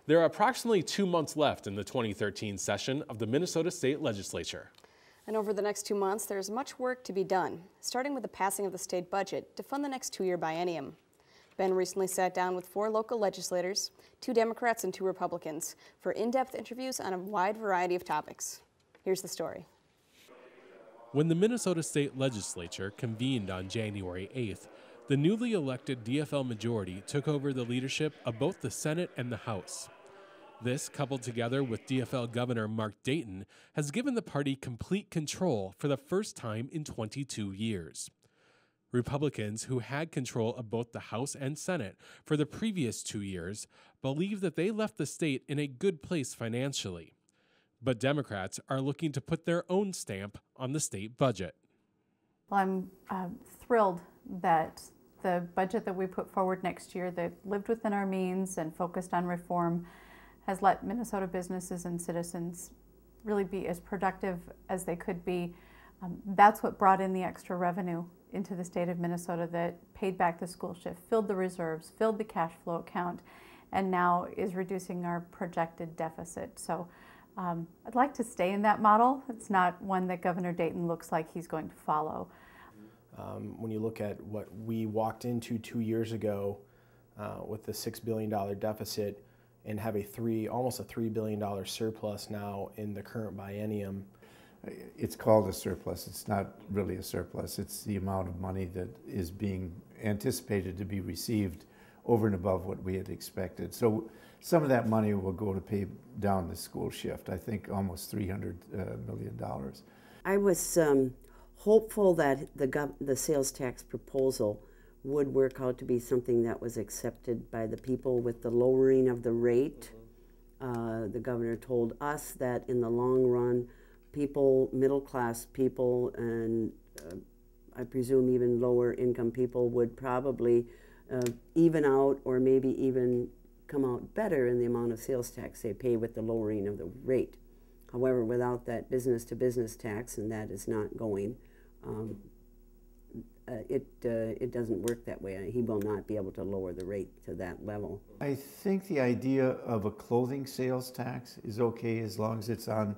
There are approximately 2 months left in the 2013 session of the Minnesota State Legislature. And over the next 2 months, there's much work to be done, starting with the passing of the state budget to fund the next 2-year biennium. Ben recently sat down with 4 local legislators, 2 Democrats and 2 Republicans, for in-depth interviews on a wide variety of topics. Here's the story. When the Minnesota State Legislature convened on January 8th, the newly elected DFL Majority took over the leadership of both the Senate and the House. This, coupled together with DFL Governor Mark Dayton, has given the party complete control for the first time in 22 years. Republicans, who had control of both the House and Senate for the previous 2 years, believe that they left the state in a good place financially. But Democrats are looking to put their own stamp on the state budget. Well, I'm thrilled that the budget that we put forward next year that lived within our means and focused on reform has let Minnesota businesses and citizens really be as productive as they could be. That's what brought in the extra revenue into the state of Minnesota that paid back the school shift, filled the reserves, filled the cash flow account, and now is reducing our projected deficit. So I'd like to stay in that model. It's not one that Governor Dayton looks like he's going to follow. When you look at what we walked into 2 years ago with the $6 billion deficit, and have almost a $3 billion surplus now in the current biennium. It's called a surplus. It's not really a surplus. It's the amount of money that is being anticipated to be received over and above what we had expected. So some of that money will go to pay down the school shift. I think almost $300 million. I was hopeful that the sales tax proposal would work out to be something that was accepted by the people with the lowering of the rate. The governor told us that in the long run, people, middle-class people, and I presume even lower income people would probably even out or maybe even come out better in the amount of sales tax they pay with the lowering of the rate. However, without that business-to-business tax, and that is not going, it doesn't work that way. He will not be able to lower the rate to that level. I think the idea of a clothing sales tax is okay as long as it's on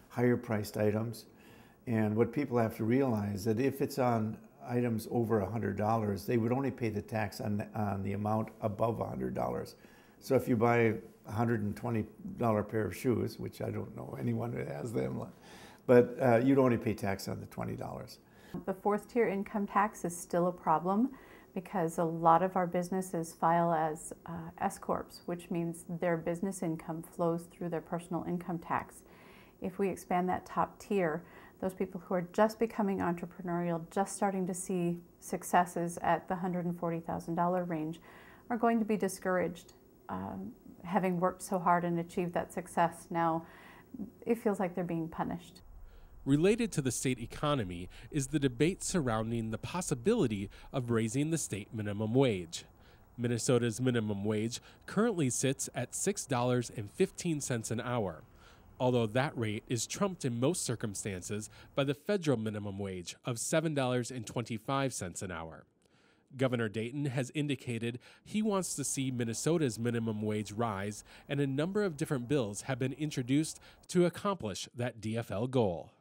higher priced items. And what people have to realize that if it's on items over $100, they would only pay the tax on the amount above $100. So if you buy a $120 pair of shoes, which I don't know anyone that has them, but you'd only pay tax on the $20. The 4th tier income tax is still a problem because a lot of our businesses file as S-corps, which means their business income flows through their personal income tax. If we expand that top tier, those people who are just becoming entrepreneurial, just starting to see successes at the $140,000 range, are going to be discouraged. Having worked so hard and achieved that success, now it feels like they're being punished. Related to the state economy is the debate surrounding the possibility of raising the state minimum wage. Minnesota's minimum wage currently sits at $6.15 an hour, although that rate is trumped in most circumstances by the federal minimum wage of $7.25 an hour. Governor Dayton has indicated he wants to see Minnesota's minimum wage rise, and a number of different bills have been introduced to accomplish that DFL goal.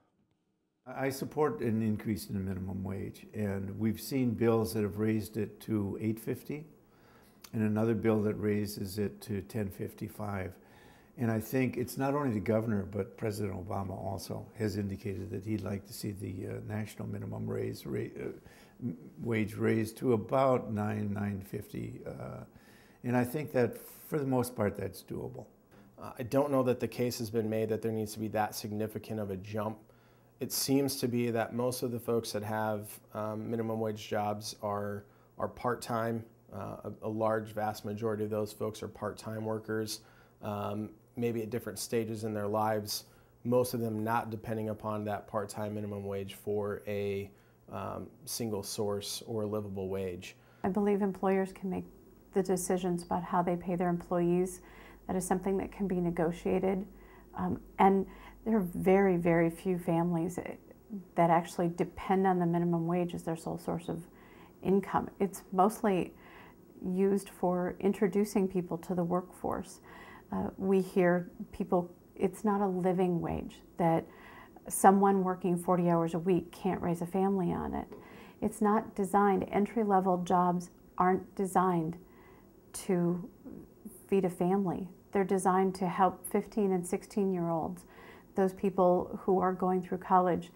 I support an increase in the minimum wage, and we've seen bills that have raised it to $8.50, and another bill that raises it to $10.55. And I think it's not only the governor, but President Obama also has indicated that he'd like to see the national minimum wage raised to about $9.50. And I think that for the most part, that's doable. I don't know that the case has been made that there needs to be that significant of a jump. It seems to be that most of the folks that have minimum wage jobs are part-time. A large, vast majority of those folks are part-time workers, maybe at different stages in their lives, most of them not depending upon that part-time minimum wage for a single source or livable wage. I believe employers can make the decisions about how they pay their employees. That is something that can be negotiated. And there are very, very few families that actually depend on the minimum wage as their sole source of income. It's mostly used for introducing people to the workforce. We hear people, it's not a living wage, that someone working 40 hours a week can't raise a family on it. It's not designed, entry-level jobs aren't designed to feed a family. They're designed to help 15 and 16-year-olds, those people who are going through college,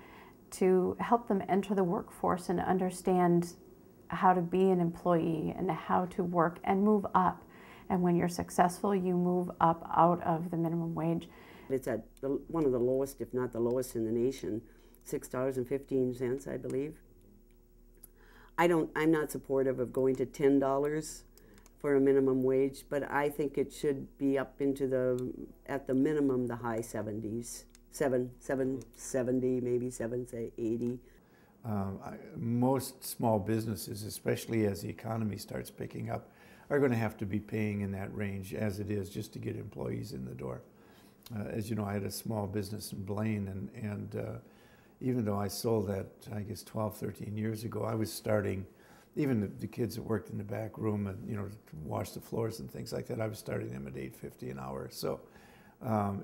to help them enter the workforce and understand how to be an employee and how to work and move up. And when you're successful, you move up out of the minimum wage. It's at one of the lowest, if not the lowest in the nation, $6.15, I believe. I'm not supportive of going to $10 for a minimum wage, but I think it should be up into at the minimum, the high 70s, 770, maybe 780. Most small businesses, especially as the economy starts picking up, are going to have to be paying in that range as it is just to get employees in the door. As you know, I had a small business in Blaine, and even though I sold that, I guess, 12, 13 years ago, I was starting, even the kids that worked in the back room and, to wash the floors and things like that, I was starting them at $8.50 an hour. So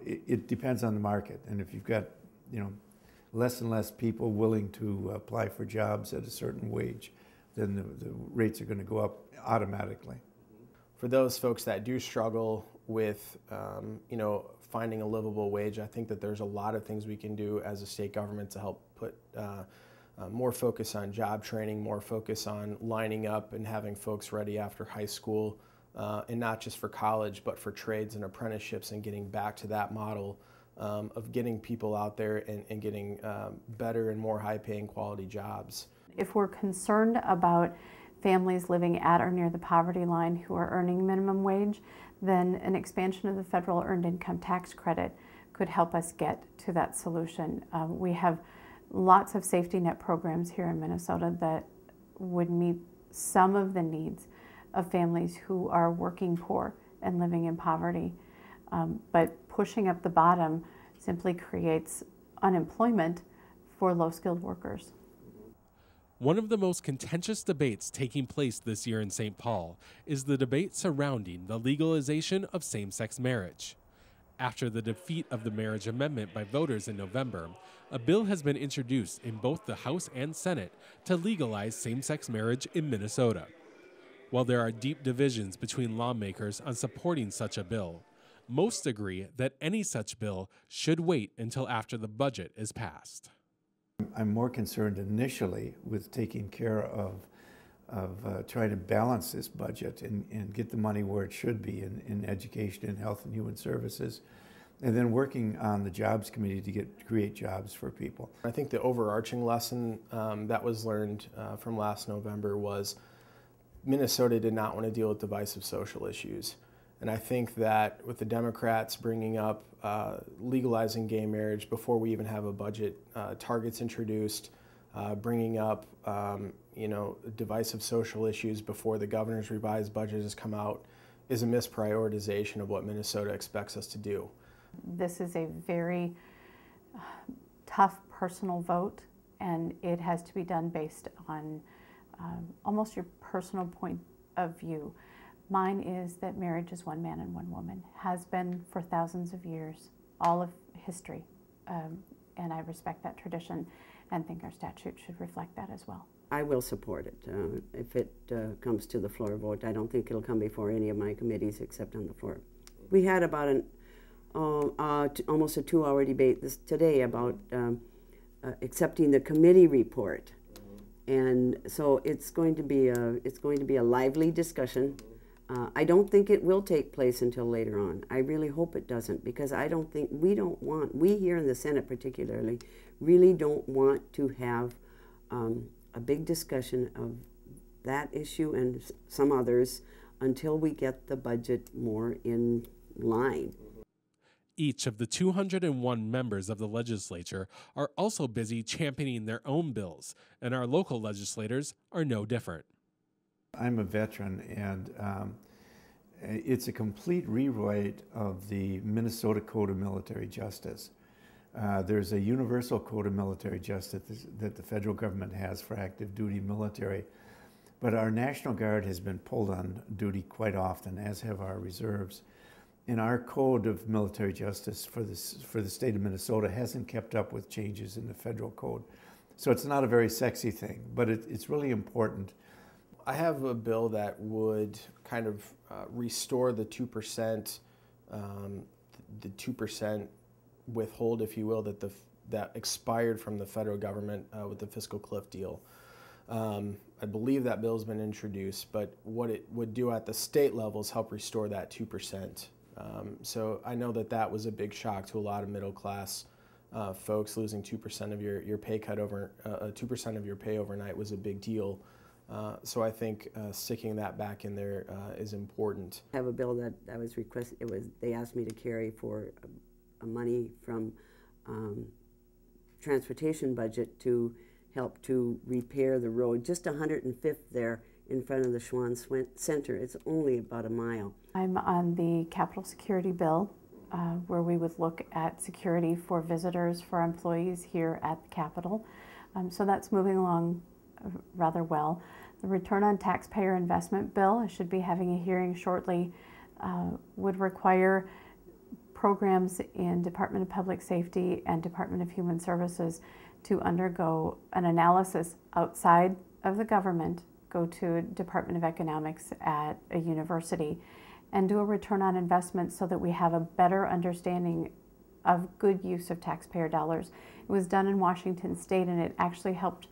it depends on the market. And if you've got, less and less people willing to apply for jobs at a certain wage, then the rates are going to go up automatically. For those folks that do struggle with, finding a livable wage, I think that there's a lot of things we can do as a state government to help put more focus on job training, more focus on lining up and having folks ready after high school, and not just for college, but for trades and apprenticeships, and getting back to that model of getting people out there and getting better and more high-paying quality jobs. If we're concerned about families living at or near the poverty line who are earning minimum wage, then an expansion of the federal earned income tax credit could help us get to that solution. We have lots of safety net programs here in Minnesota that would meet some of the needs of families who are working poor and living in poverty. But pushing up the bottom simply creates unemployment for low-skilled workers. One of the most contentious debates taking place this year in St. Paul is the debate surrounding the legalization of same-sex marriage. After the defeat of the marriage amendment by voters in November, a bill has been introduced in both the House and Senate to legalize same-sex marriage in Minnesota. While there are deep divisions between lawmakers on supporting such a bill, most agree that any such bill should wait until after the budget is passed. I'm more concerned initially with taking care of trying to balance this budget and get the money where it should be in education and health and human services, and then working on the jobs committee to create jobs for people. I think the overarching lesson that was learned from last November was Minnesota did not want to deal with divisive social issues. And I think that with the Democrats bringing up legalizing gay marriage before we even have a budget, targets introduced, bringing up divisive social issues before the governor's revised budget has come out, is a misprioritization of what Minnesota expects us to do. This is a very tough personal vote, and it has to be done based on almost your personal point of view. Mine is that marriage is one man and one woman, has been for thousands of years, all of history, and I respect that tradition and think our statute should reflect that as well. I will support it if it comes to the floor vote. I don't think it'll come before any of my committees except on the floor. We had about almost a 2-hour debate today about accepting the committee report, and so it's going to be a lively discussion. I don't think it will take place until later on. I really hope it doesn't, because I don't think we here in the Senate particularly really don't want to have a big discussion of that issue and some others until we get the budget more in line. Each of the 201 members of the legislature are also busy championing their own bills, and our local legislators are no different. I'm a veteran, and it's a complete rewrite of the Minnesota Code of Military Justice. There's a universal code of military justice that the federal government has for active duty military, but our National Guard has been pulled on duty quite often, as have our reserves. And our code of military justice for the state of Minnesota hasn't kept up with changes in the federal code. So it's not a very sexy thing, but it's really important. I have a bill that would kind of restore the 2%, the 2% withhold, if you will, that expired from the federal government with the fiscal cliff deal. I believe that bill's been introduced, but what it would do at the state level is help restore that 2%. So I know that was a big shock to a lot of middle class folks. Losing 2% of your pay cut over 2% of your pay overnight was a big deal. So I think sticking that back in there is important. I have a bill that I was requested. They asked me to carry for money from transportation budget to help to repair the road, just 105th there in front of the Schwann Center. It's only about a mile. I'm on the Capitol Security Bill, where we would look at security for visitors, for employees here at the Capitol. So that's moving along rather well. The Return on Taxpayer Investment Bill, I should be having a hearing shortly, would require programs in Department of Public Safety and Department of Human Services to undergo an analysis outside of the government, go to Department of Economics at a university, and do a return on investment so that we have a better understanding of good use of taxpayer dollars. It was done in Washington State, and it actually helped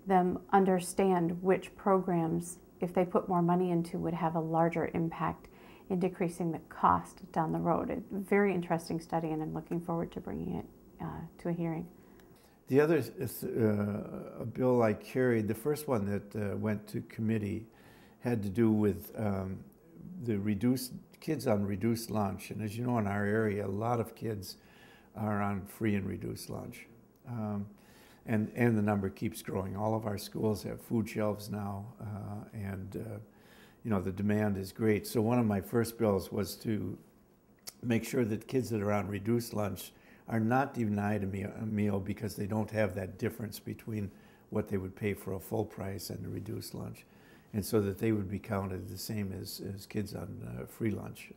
them understand which programs, if they put more money into, would have a larger impact in decreasing the cost down the road. A very interesting study, and I'm looking forward to bringing it to a hearing. The other bill I carried, the first one that went to committee, had to do with the kids on reduced lunch. And as you know, in our area, a lot of kids are on free and reduced lunch. And the number keeps growing. All of our schools have food shelves now, and you know, the demand is great. So one of my first bills was to make sure that kids that are on reduced lunch are not denied a meal because they don't have that difference between what they would pay for a full price and a reduced lunch, and so that they would be counted the same as kids on free lunch,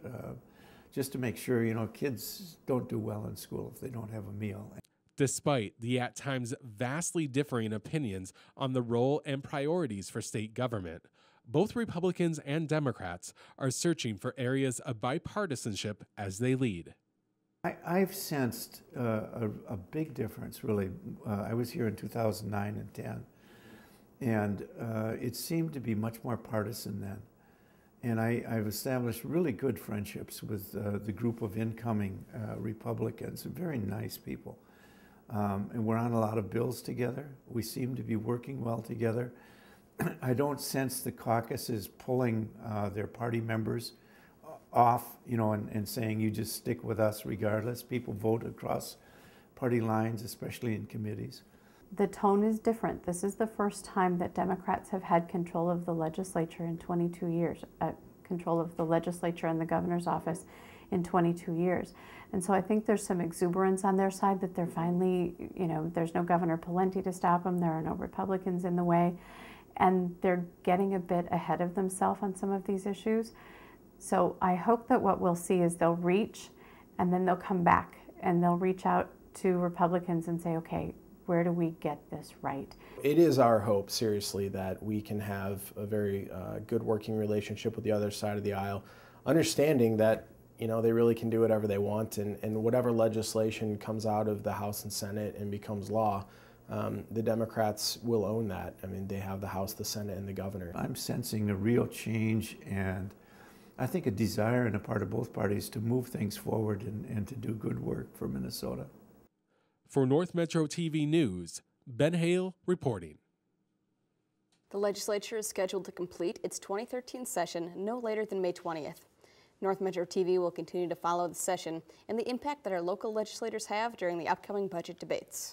just to make sure, you know, kids don't do well in school if they don't have a meal. Despite the at times vastly differing opinions on the role and priorities for state government, both Republicans and Democrats are searching for areas of bipartisanship as they lead. I've sensed a big difference, really. I was here in 2009 and 10, and it seemed to be much more partisan then. And I've established really good friendships with the group of incoming Republicans, very nice people. And we're on a lot of bills together. We seem to be working well together. I don't sense the caucuses pulling their party members off, you know, and saying, you just stick with us regardless. People vote across party lines, especially in committees. The tone is different. This is the first time that Democrats have had control of the legislature in 22 years, control of the legislature and the governor's office in 22 years. And so I think there's some exuberance on their side that they're finally, you know, there's no Governor Pawlenty to stop them, there are no Republicans in the way, and they're getting a bit ahead of themselves on some of these issues. So I hope that what we'll see is they'll reach, and then they'll come back, and they'll reach out to Republicans and say, okay, where do we get this right? It is our hope, seriously, that we can have a very good working relationship with the other side of the aisle, understanding that, you know, they really can do whatever they want, and whatever legislation comes out of the House and Senate and becomes law, the Democrats will own that. I mean, they have the House, the Senate, and the governor. I'm sensing a real change, and I think a desire on the part of both parties to move things forward and to do good work for Minnesota. For North Metro TV News, Ben Hale reporting. The legislature is scheduled to complete its 2013 session no later than May 20th. North Metro TV will continue to follow the session and the impact that our local legislators have during the upcoming budget debates.